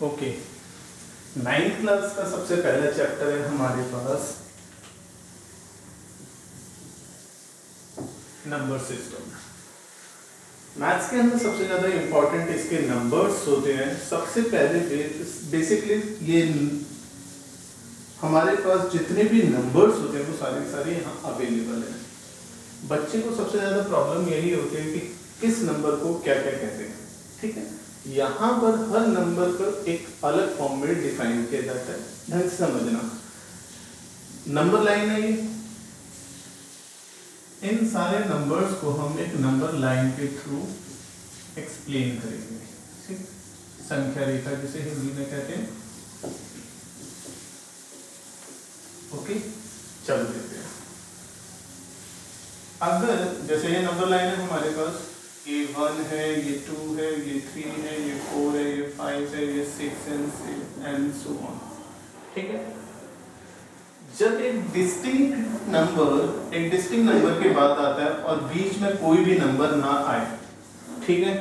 Okay, 9th class का सबसे पहला चैप्टर है हमारे पास नंबर सिस्टम। मैथ्स के अंदर सबसे ज्यादा इंपॉर्टेंट इसके नंबर्स होते हैं। सबसे पहले बेसिकली ये हमारे पास जितने भी नंबर्स होते हैं वो सारे सारे यहाँ अवेलेबल हैं। बच्चे को सबसे ज्यादा प्रॉब्लम यही होती है कि किस नंबर को क्या क्या कहते हैं। ठीक है, यहाँ पर हर नंबर को एक अलग फॉर्म में डिफाइन किया जाता है। ढंग से समझना, नंबर लाइन है ये, इन सारे नंबर्स को हम एक नंबर लाइन के थ्रू एक्सप्लेन करेंगे। ठीक, संख्या रेखा जिसे हिंदी में कहते हैं। ओके, चल देते हैं। अगर जैसे ये नंबर लाइन है हमारे पास, ये 1 है, ये 2 है, ये 3 है, ये 4 है, ये 5 है, ये 6 एंड सो ऑन। ठीक है, जब एक डिस्टिंक्ट नंबर के बाद आता है और बीच में कोई भी नंबर ना आए, ठीक है,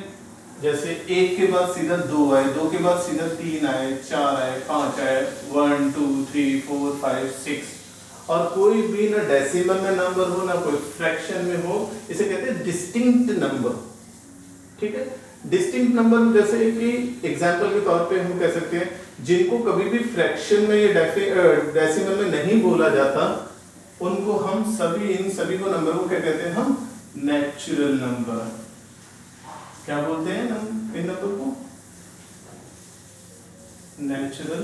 जैसे 1 के बाद सीधा 2 आए, 2 के बाद सीधा 3 आए, 4 आए, 5 आए, 1 2 3 4 5 6, और कोई भी ना डेसिमल में नंबर हो ना कोई फ्रैक्शन में हो, इसे कहते हैं डिस्टिंक्ट नंबर। ठीक है, डिस्टिंक्ट नंबर जैसे कि एग्जांपल के तौर पे हम कह सकते हैं जिनको कभी भी फ्रैक्शन में या डेसिमल में नहीं बोला जाता, उनको हम इन सभी को नंबर को क्या कहते हैं, हम नेचुरल नंबर। क्या बोलते हैं इन नंबर को? नेचुरल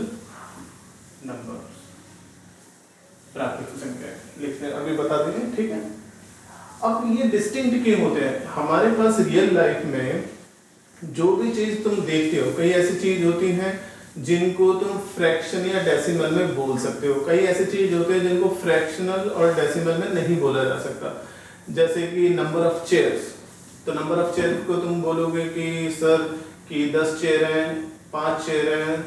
नंबर, प्राकृतिक संख्या लिखते हैं, अभी बता देंगे। ठीक है, अब ये डिस्टिंक्ट क्यों होते हैं? हमारे पास रियल लाइफ में जो भी चीज तुम देखते हो, कई ऐसी चीज होती हैं जिनको तुम फ्रैक्शन या डेसिमल में बोल सकते हो, कई ऐसी चीज होते हैं जिनको फ्रैक्शनल और डेसिमल में नहीं बोला जा सकता। जैसे कि नंबर ऑफ चेयर्स, तो नंबर ऑफ चेयर को तुम बोलोगे कि सर कि 10 चेयर हैं, 5 चेयर हैं,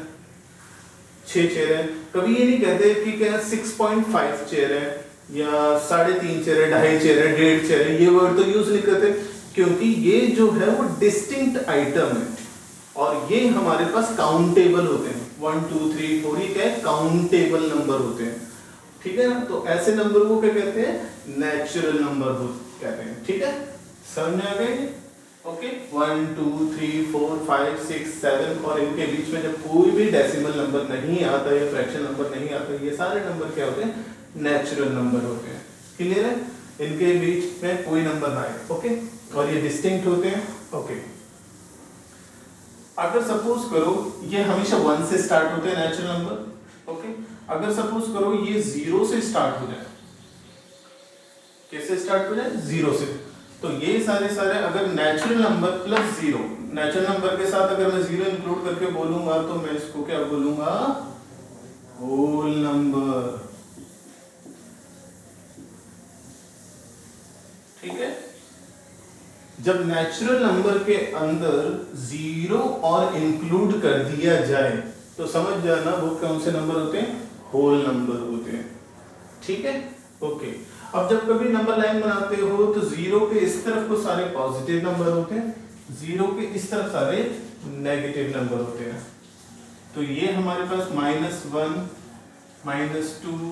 6 चेयर हैं। कभी ये नहीं कहते कि क्या 6.5 चेयर है या 3.5 चेयर है, 2.5 चेयर है, 1.5 चेयर है, ये वर्ड तो यूज नहीं करते, क्योंकि ये जो है वो डिस्टिंक्ट आइटम है और ये हमारे पास काउंटेबल होते हैं। 1 2 3 4 ये क्या है, काउंटेबल नंबर होते हैं। ठीक है ना, तो ऐसे नंबर को क्या कहते हैं, नेचुरल नंबर कहते हैं। ठीक है, समझ में आ गए? ओके, 1 2 3 4 5 6 7, और इनके बीच में जब कोई भी डेसिमल नंबर नहीं आता या फ्रैक्शन नंबर नहीं आता, ये सारे नंबर क्या होते हैं, नेचुरल नंबर होते हैं। क्लियर है, इनके बीच में कोई नंबर ना आए। ओके, और ये डिस्टिंक्ट होते हैं। ओके, अगर सपोज करो ये हमेशा 1 से स्टार्ट होते हैं नेचुरल नंबर। ओके, अगर सपोज करो ये 0 से स्टार्ट हो जाए, कैसे स्टार्ट हो जाए, 0 से, तो ये सारे अगर natural number plus 0, natural number के साथ अगर मैं 0 इंक्लूड करके बोलूंगा तो मैं इसको क्या बोलूंगा, होल नंबर। ठीक है, जब नेचुरल नंबर के अंदर 0 और इंक्लूड कर दिया जाए तो समझ जाना वो कौन से नंबर होते हैं, होल नंबर होते हैं। ठीक है, ओके। अब जब कभी नंबर लाइन बनाते हो तो 0 के इस तरफ को सारे पॉजिटिव नंबर होते हैं, 0 के इस तरफ सारे नेगेटिव नंबर होते हैं। तो ये हमारे पास -1 -2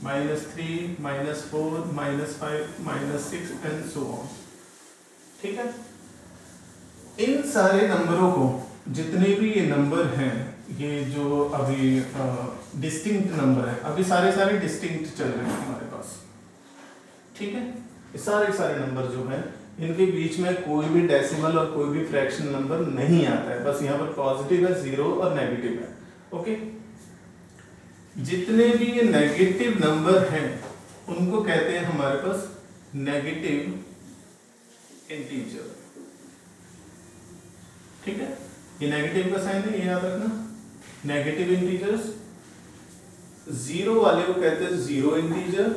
-3 -4 -5 -6 एंड सो ऑन। ठीक है, इन सारे नंबरों को, जितने भी ये नंबर हैं, ये जो अभी डिस्टिंक्ट नंबर है, अभी सारे डिस्टिंक्ट चल रहे हैं हमारे पास। ठीक है, ये सारे नंबर जो है इनके बीच में कोई भी डेसिमल और कोई भी फ्रैक्शन नंबर नहीं आता है, बस यहाँ पर पॉजिटिव है, 0 और नेगेटिव है। ओके, जितने भी ये नेगेटिव नंबर हैं उनको कहते हैं हमारे पास नेगेटिव इंटीजर। ठीक है, ये नेगेटिव का साइन है, ये याद रखना। नेगेटिव इंटीजर्स, 0 वाले को कहते हैं 0 इंटीजर,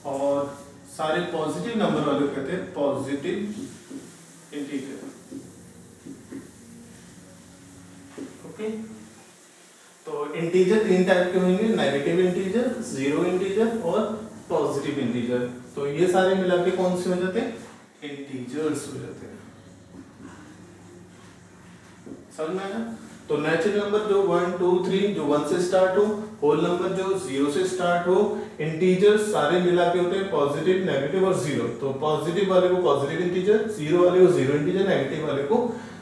और सारे पॉजिटिव नंबर वाले को कहते हैं पॉजिटिव इंटीजर। ओके, तो इंटीजर 3 टाइप के होंगे, नेगेटिव इंटीजर, 0 इंटीजर और पॉजिटिव इंटीजर। तो ये सारे मिला के कौन से हो जाते हैं, इंटीजर्स हो जाते हैं। समझ में आया? तो नेचुरल नंबर जो 1 2 3 जो 1 से स्टार्ट हो, होल नंबर जो 0 से स्टार्ट हो, इंटीजर्स सारे मिला के होते हैं पॉजिटिव, नेगेटिव और जीरो। तो पॉजिटिव वाले को पॉजिटिव इंटीजर, जीरो वाले को जीरो इंटीजर, नेगेटिव वाले को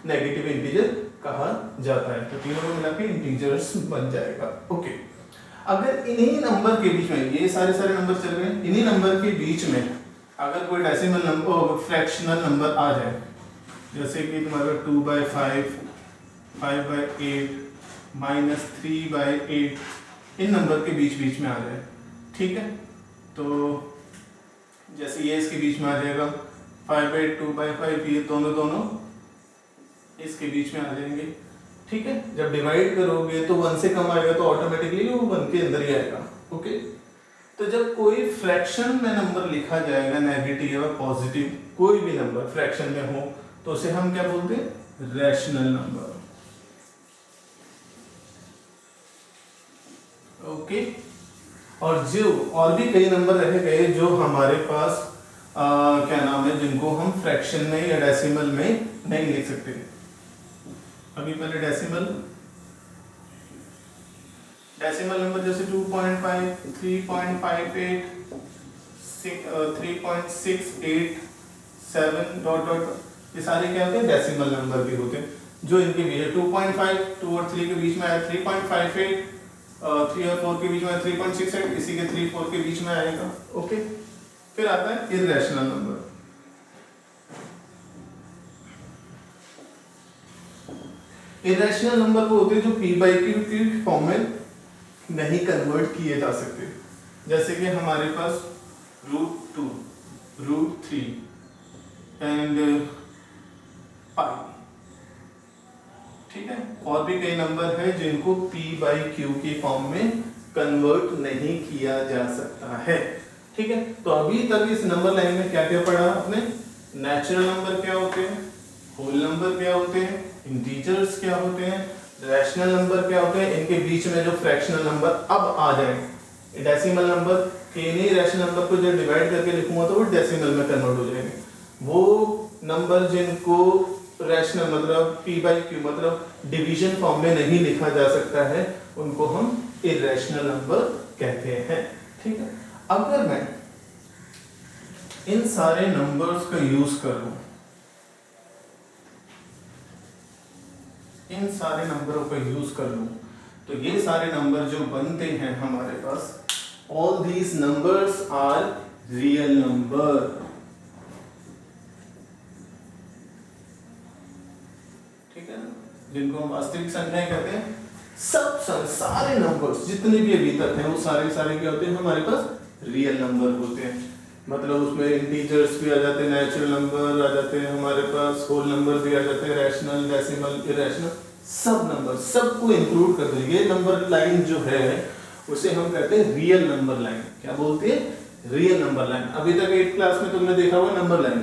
नेगेटिव इंटीजर कहा जाता है। तो तीनों को मिला के इंटीजर्स बन जाएगा। ओके, अगर इन्हीं नंबर के बीच में, ये सारे नंबर चल रहे हैं, इन्हीं नंबर के बीच में अगर कोई डेसिमल नंबर, फ्रैक्शनल नंबर आ जाए, जैसे कि तुम्हारा 2/5, 5/8, -3/8, इन नंबर के बीच में आ जाए, ठीक है? तो जैसे ये इसके बीच में आ जाएगा 5/8, 2/5, ये दोनों इसके बीच में आ जाएंगे, ठीक है? जब डिवाइड करोगे तो 1 से कम आएगा तो ऑटोमेटिकली वो 1 के अंदर ही आएगा। ओके, तो जब कोई फ्रैक्शन में नंबर लिखा जाएगा, नेगेटिव या पॉजिटिव, कोई भी नंबर फ्रैक्शन में हो, तो उसे हम क्या बोलते हैं? Rational number. ओके, और जो और भी कई नंबर रह गए जो हमारे पास क्या नाम है, जिनको हम फ्रैक्शन में या डेसिमल में नहीं लिख सकते। अभी पहले डेसिमल नंबर जैसे 2.5, 3.58, 3.68, 7 डॉट डॉट, ये सारे क्या होते हैं? डेसिमल नंबर भी होते हैं। जो इनके बीच है 2.5, 2 और 3 के बीच में आया 3.58, 3 और 4 के बीच में 3.68, इसी के 3 4 के बीच में आएगा। ओके, फिर आता है इर्रेशनल नंबर। इर्रेशनल नंबर वो होते हैं जो p/q की फॉर्म में नहीं कन्वर्ट किए जा सकते। जैसे कि हमारे पास √2, √3 एंड पाई, ठीक है? और भी कई नंबर है जिनको p/q की फॉर्म में कन्वर्ट नहीं किया जा सकता है, ठीक है? तो अभी तक इस नंबर लाइन में क्या क्या पढ़ा आपने? नेचुरल नंबर क्या होते हैं, होल नंबर क्या होते हैं, इंटीजर्स क्या होते हैं, रैशनल नंबर क्या होते हैं, इनके बीच में जो फ्रैक्शनल नंबर अब आ जाएंगे, डेसिमल नंबर के नहीं, रैशनल नंबर को जब डिवाइड करके लिखूंगा तो वो डेसिमल में कन्वर्ट हो जाएंगे। वो नंबर जिनको रैशनल मतलब p/q मतलब डिवीजन फॉर्म में नहीं लिखा जा सकता है, उनको हम इर्रेशनल नंबर कहते हैं, ठीक है? अगर मैं इन सारे नंबर्स का यूज करूं, इन सारे नंबरों का यूज कर लूं, तो ये सारे नंबर जो बनते हैं हमारे पास, all these numbers are real number, ठीक है ना? जिनको हम वास्तविक संख्याएं कहते हैं। सब सारे नंबर्स जितने भी अभी तक हैं वो सारे क्या होते हैं? हमारे पास रियल नंबर होते हैं। मतलब उसमें इंटीजर्स भी आ जाते हैं, नेचुरल नंबर आ जाते हैं हमारे पास, होल नंबर भी आ जाते हैं, रैशनल, डेसिमल, इरेशनल, सब नंबर, सबको इंक्लूड कर दो। ये नंबर लाइन जो है उसे हम कहते हैं रियल नंबर लाइन। क्या बोलते हैं? Real number line. अभी तक 8th क्लास में तुमने देखा होगा नंबर लाइन।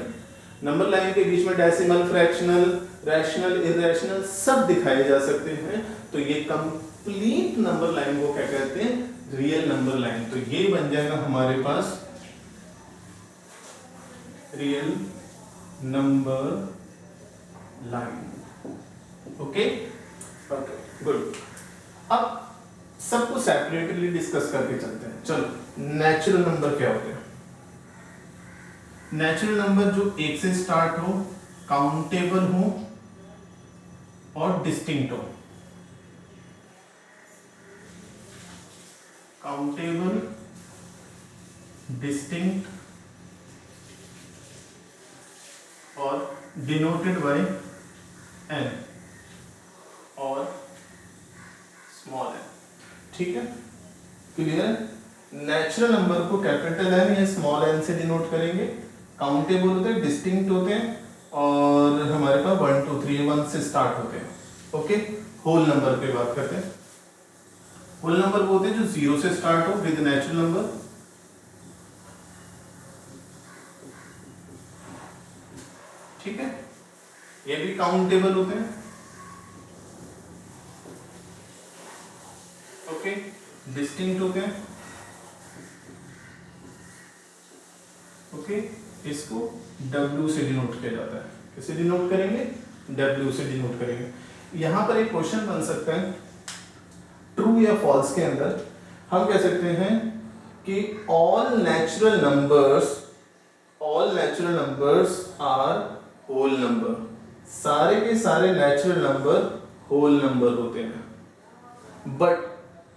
नंबर लाइन के बीच में डेसिमल, फ्रैक्शनल, रैशनल, इरेशनल सब दिखाए जा सकते हैं। तो ये कंप्लीट नंबर लाइन को क्या कहते हैं? Real number line. तो ये बन जाएगा हमारे पास real number line. Okay, good. अब सबको सेपरेटली डिस्कस करके चलते हैं। चलो, नेचुरल नंबर क्या होते हैं? नेचुरल नंबर जो 1 से स्टार्ट हो, काउंटेबल हो और डिस्टिंक्ट हो। काउंटेबल, डिस्टिंक्ट और डिनोटेड बाय n और स्मॉल n, ठीक है? क्लियर है? नेचुरल नंबर को कैपिटल n या स्मॉल n से डिनोट करेंगे। काउंटेबल होते हैं, डिस्टिंक्ट होते हैं और हमारे पास 1 2 3 1 से स्टार्ट होते हैं। ओके, होल नंबर पे बात करते हैं। होल नंबर वो होते हैं जो 0 से स्टार्ट हो विद नेचुरल नंबर, ठीक है? ये भी काउंटेबल होते हैं। ओके, डिस्टिंक्ट होते हैं। ओके, इसको W से डिनोट किया जाता है। किससे डिनोट करेंगे? W से डिनोट करेंगे। यहां पर एक क्वेश्चन बन सकता है ट्रू या फॉल्स के अंदर हम कह सकते हैं कि all natural numbers are whole number. सारे के सारे नेचुरल नंबर होल नंबर होते हैं, but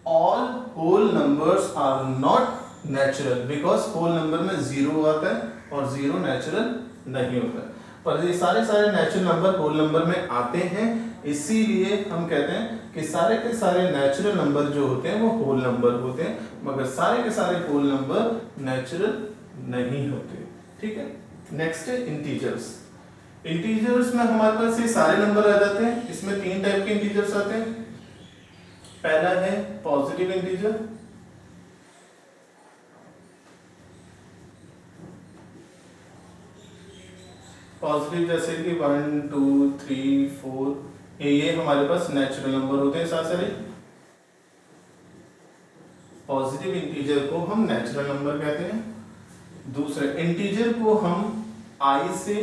all whole numbers are not natural because whole number में जीरो आता है और जीरो नेचुरल नहीं होता है। पर ये सारे नेचुरल नंबर होल नंबर में आते हैं, इसीलिए हम कहते हैं कि सारे के सारे नेचुरल नंबर जो होते हैं वो होल नंबर होते हैं, मगर सारे के सारे होल नंबर नेचुरल नहीं होते। ठीक है, नेक्स्ट है इंटीजर्स। इंटीजर्स में हमारे पास ये सारे नंबर आ जाते हैं। इसमें तीन टाइप के इंटीजर्स आते हैं। पहला है पॉजिटिव इंटीजर, पॉजिटिव जैसे कि 1 2 3 4 ये हमारे पास नेचुरल नंबर होते हैं सारे। पॉजिटिव इंटीजर को हम नेचुरल नंबर कहते हैं। दूसरे इंटीजर को हम आई से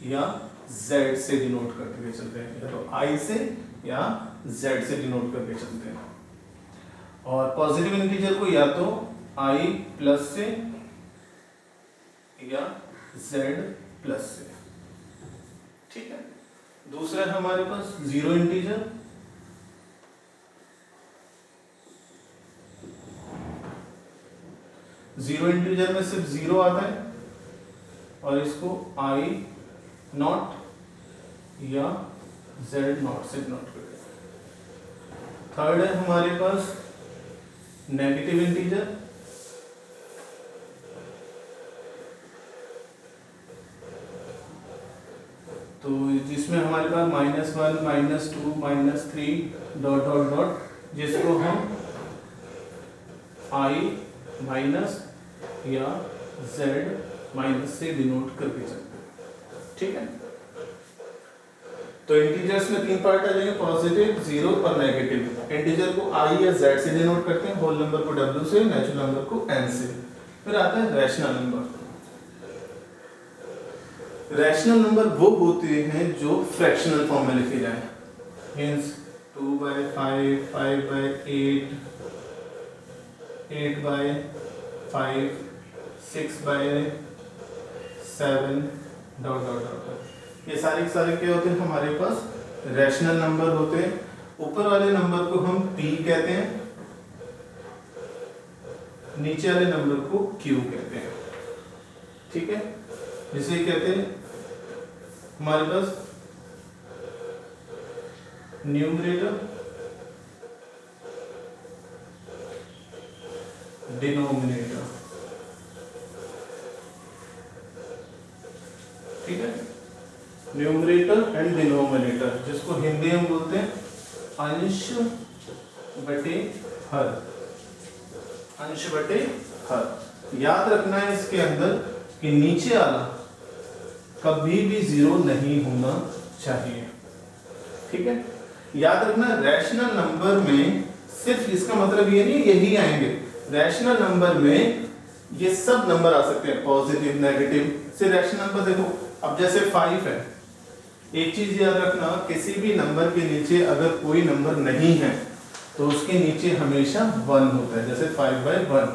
या z से डिनोट करके चलते हैं, या तो i से या z से डिनोट करके चलते हैं। और पॉजिटिव इंटीजर को या तो i प्लस से या z प्लस से। ठीक है, दूसरा है हमारे पास जीरो इंटीजर। जीरो इंटीजर में सिर्फ जीरो आता है और इसको i नॉट या z नॉट से डिनोट करते हैं। थर्ड है हमारे पास नेगेटिव इंटीजर। तो जिसमें हमारे पास -1 -2 -3 डॉट डॉट डॉट, जिसको हम i माइनस या z माइनस से डिनोट करके चलते हैं। ठीक है, तो इंटीजर्स में तीन पार्ट आ जाएंगे, पॉजिटिव, जीरो और नेगेटिव। इंटीजर को i या z से डिनोट करते हैं, होल नंबर को w से, नेचुरल नंबर को n से। फिर आता है रैशनल नंबर। रैशनल नंबर वो होते हैं जो फ्रैक्शनल फॉर्म में लिखे जाए, मींस 2/5, 5/8, 8/5, 6/7 डॉट डॉट डॉट। ये सारे क्या होते हैं हमारे पास रैशनल नंबर होते हैं। ऊपर वाले नंबर को हम p कहते हैं, नीचे वाले नंबर को q कहते हैं। ठीक है, जिसे कहते हैं हमारे पास न्यूमरेटर, डिनोमिनेटर। ठीक है, न्यूमरेटर एंड डिनोमिनेटर, जिसको हिंदी में बोलते हैं अंश बटे हर। अंश बटे हर। याद रखना है इसके अंदर कि नीचे वाला कभी भी जीरो नहीं होना चाहिए। ठीक है, याद रखना रैशनल नंबर में सिर्फ इसका मतलब ये नहीं यही आएंगे। रैशनल नंबर में ये सब नंबर आ सकते हैं, पॉजिटिव, नेगेटिव से। रैशनल नंबर देखो, अब जैसे 5 है, एक चीज याद रखना, किसी भी नंबर के नीचे अगर कोई नंबर नहीं है तो उसके नीचे हमेशा 1 होता है, जैसे 5/1।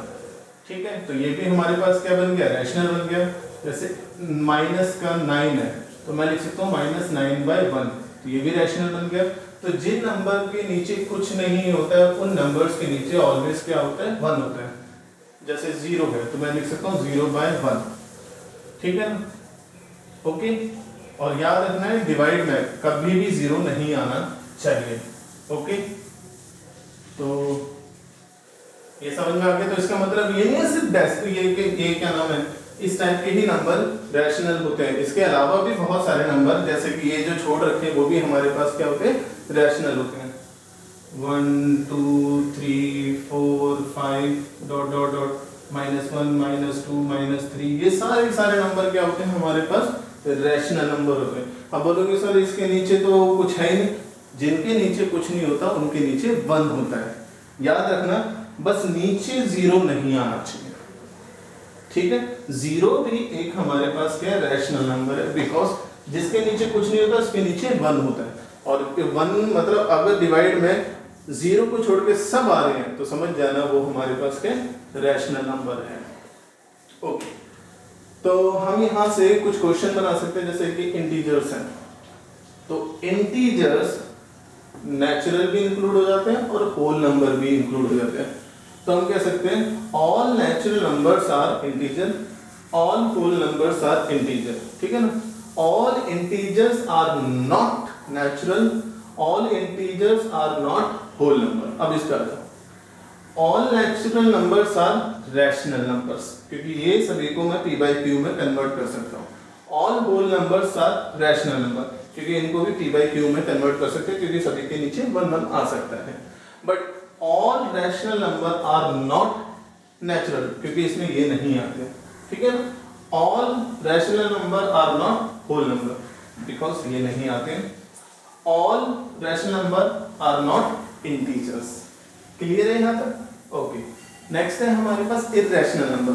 ठीक है, तो ये भी हमारे पास क्या बन गया, रैशनल बन गया। जैसे माइनस का 9 है तो मैं लिख सकता हूँ -9/1, तो ये भी रैशनल बन गया। तो जिन नंबर के नीचे कुछ नहीं होता है उन नंबर्स के नीचे ऑलवेज क्या होता है, 1 होता है। जैसे 0 है तो मैं लिख सकता हूँ 0/1। ठीक है ना, ओके। और याद रखना है डिवाइड में कभी भी 0 नहीं आना चाहिए। ओके, तो ये समझ में आ गया। तो इसका मतलब ये नहीं है सिर्फ ये क्या नाम है, इस टाइप के ही नंबर रैशनल होते हैं। इसके अलावा भी बहुत सारे नंबर, जैसे कि ये जो छोड़ रखे हैं वो भी हमारे पास क्या होते हैं, रैशनल होते हैं। 1 2 3 4 5 डॉट डॉट डॉट, -1 -2 -3, ये सारे नंबर क्या होते हैं हमारे पास, रैशनल नंबर होते हैं। अब बोलोगे सर इसके नीचे तो कुछ है ही नहीं। जिनके नीचे कुछ नहीं होता उनके नीचे 1 होता है। याद रखना, बस नीचे 0 नहीं आना चाहिए। ठीक है, 0 भी एक हमारे पास क्या रैशनल नंबर है, बिकॉज जिसके नीचे कुछ नहीं होता उसके नीचे 1 होता है। और 1 मतलब अगर डिवाइड में 0 को छोड़ के सब आ रहे हैं तो समझ जाना वो हमारे पास के रैशनल नंबर है। ओके, तो हम यहाँ से कुछ क्वेश्चन बना सकते हैं, जैसे कि इंटीजर्स हैं, तो इंटीजर्स नेचुरल भी इंक्लूड हो जाते हैं और होल नंबर भी इंक्लूड हो जाते हैं। तो हम कह सकते हैं all natural numbers are integer, all whole numbers are integer, ठीक है ना। All integers are not natural, all integers are not whole number. अब इसका all natural numbers are rational numbers, क्योंकि ये सभी को मैं p by q में कन्वर्ट कर सकता हूँ। All whole numbers are rational number, क्योंकि इनको भी p by q में कन्वर्ट कर सकते हैं, क्योंकि सभी के नीचे 1 1 आ सकता है। But all rational number are not natural, क्योंकि इसमें ये नहीं आते, ठीक है ना। All rational number are not whole number, because ये नहीं आते। All rational number are not integers. Clear है यहाँ तक? ओके, नेक्स्ट है हमारे पास इर्रेशनल नंबर।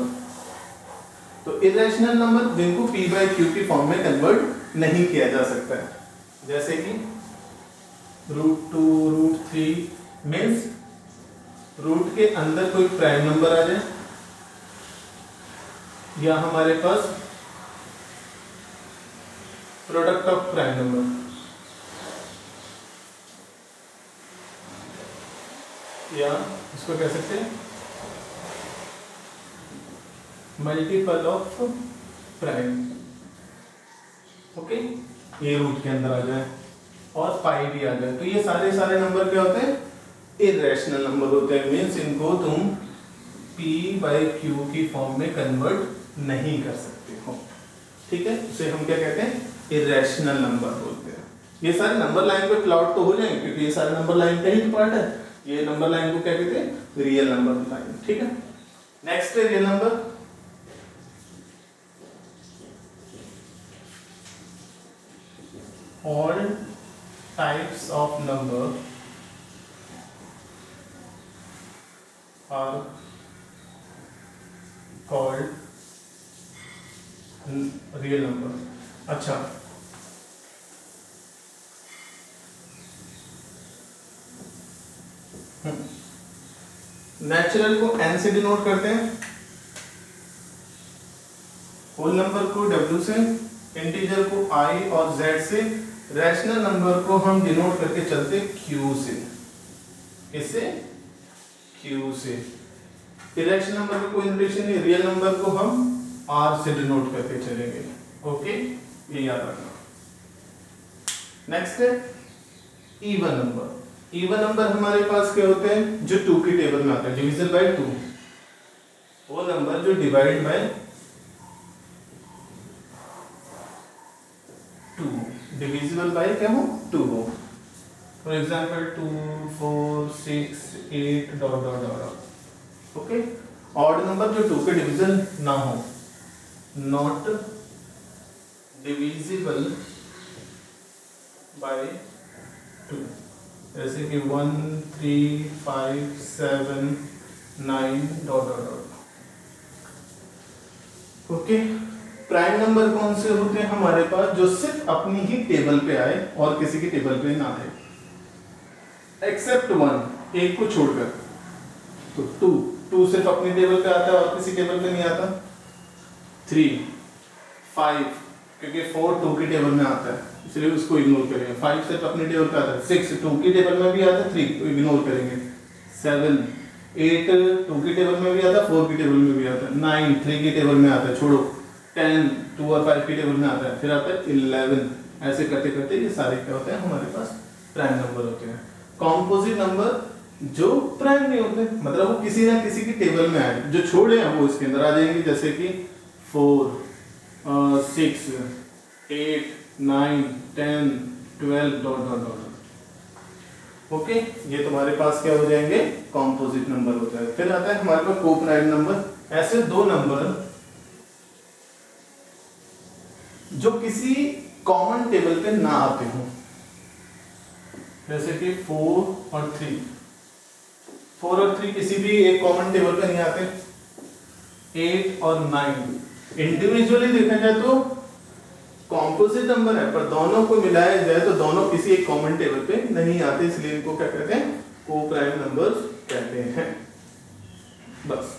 तो इर्रेशनल नंबर जिनको p by q की फॉर्म में कन्वर्ट नहीं किया जा सकता है, जैसे कि √2 √3 मीन्स रूट के अंदर कोई प्राइम नंबर आ जाए, या हमारे पास प्रोडक्ट ऑफ प्राइम नंबर, या इसको कह सकते हैं मल्टीपल ऑफ प्राइम। ओके, ये रूट के अंदर आ जाए और पाई भी आ जाए, तो ये सारे नंबर क्या होते हैं? इर्रेशनल नंबर होते हैं। मीन्स इनको तुम p by q की फॉर्म में कन्वर्ट नहीं कर सकते हो, ठीक है। इसे हम क्या कहते हैं? इर्रेशनल नंबर बोलते हैं। ये सारे नंबर लाइन पे प्लॉट तो हो जाएंगे, क्योंकि ये सारे नंबर लाइन का ही पार्ट है। ये नंबर लाइन को क्या कहते हैं? रियल नंबर लाइन, ठीक है। नेक्स्ट है real number. All types of number are called real number। अच्छा, नेचुरल को n से डिनोट करते हैं, होल नंबर को w से, इंटीजर को i और z से, रैशनल नंबर को हम डिनोट करके चलते q से। किससे? q से। इरेशनल नंबर का कोई नोटेशन नहीं, रियल नंबर को हम r से डिनोट करके चलेंगे। ओके, ये याद रखना। नेक्स्ट है इवन नंबर। इवन नंबर हमारे पास क्या होते हैं? जो 2 की टेबल में आता है, डिविजन बाय 2, वो नंबर जो डिवाइड बाय 2, डिविजिबल बाय क्या हो? 2 हो। For example 2 4 6 8 dot dot dot. Okay, odd number जो 2 के डिवीजन ना हो, नॉट डिविजिबल बाय 2, जैसे कि 1 3 5 7 9 dot dot dot. Okay, prime number कौन से होते हैं हमारे पास? जो सिर्फ अपनी ही टेबल पे आए और किसी की टेबल पे ना आए, एक्सेप्ट 1, एक को छोड़कर। तो 2 सिर्फ अपनी टेबल पे आता है और किसी टेबल पे नहीं आता। 3 5, क्योंकि 4 2 की टेबल में आता है, इसलिए उसको इग्नोर करेंगे। 5 सिर्फ अपनी टेबल पे आता है। 6 2 की टेबल में भी आता है, 3 को इग्नोर करेंगे। 7 8 2 की टेबल में भी आता है, 4 की टेबल में भी आता है। 9 3 की टेबल में आता है, छोड़ो। 10 2 और 5 की टेबल में आता है, फिर आता है 11। ऐसे करते करते ये सारे क्या होते हैं हमारे पास? प्राइम नंबर होते हैं। कॉम्पोजिट नंबर जो प्राइम नहीं होते, मतलब वो किसी ना किसी की टेबल में आए, जो छोड़े हैं वो इसके अंदर आ जाएंगे, जैसे कि 4 6 8 9 10 12 डॉट डॉट डॉट। ओके, ये तुम्हारे पास क्या हो जाएंगे? कॉम्पोजिट नंबर होता है। फिर आता है हमारे पास कोप्राइम नंबर। ऐसे दो नंबर जो किसी कॉमन टेबल पे ना आते हो, जैसे कि 4 और 3। 4 और 3 किसी भी एक कॉमन टेबल पे नहीं आते। 8 और 9 इंडिविजुअली देखा जाए तो कॉम्पोजिट नंबर है पर दोनों को मिलाया जाए तो दोनों किसी एक कॉमन टेबल पे नहीं आते, इसलिए इनको क्या कहते हैं, को प्राइम नंबर्स कहते हैं। बस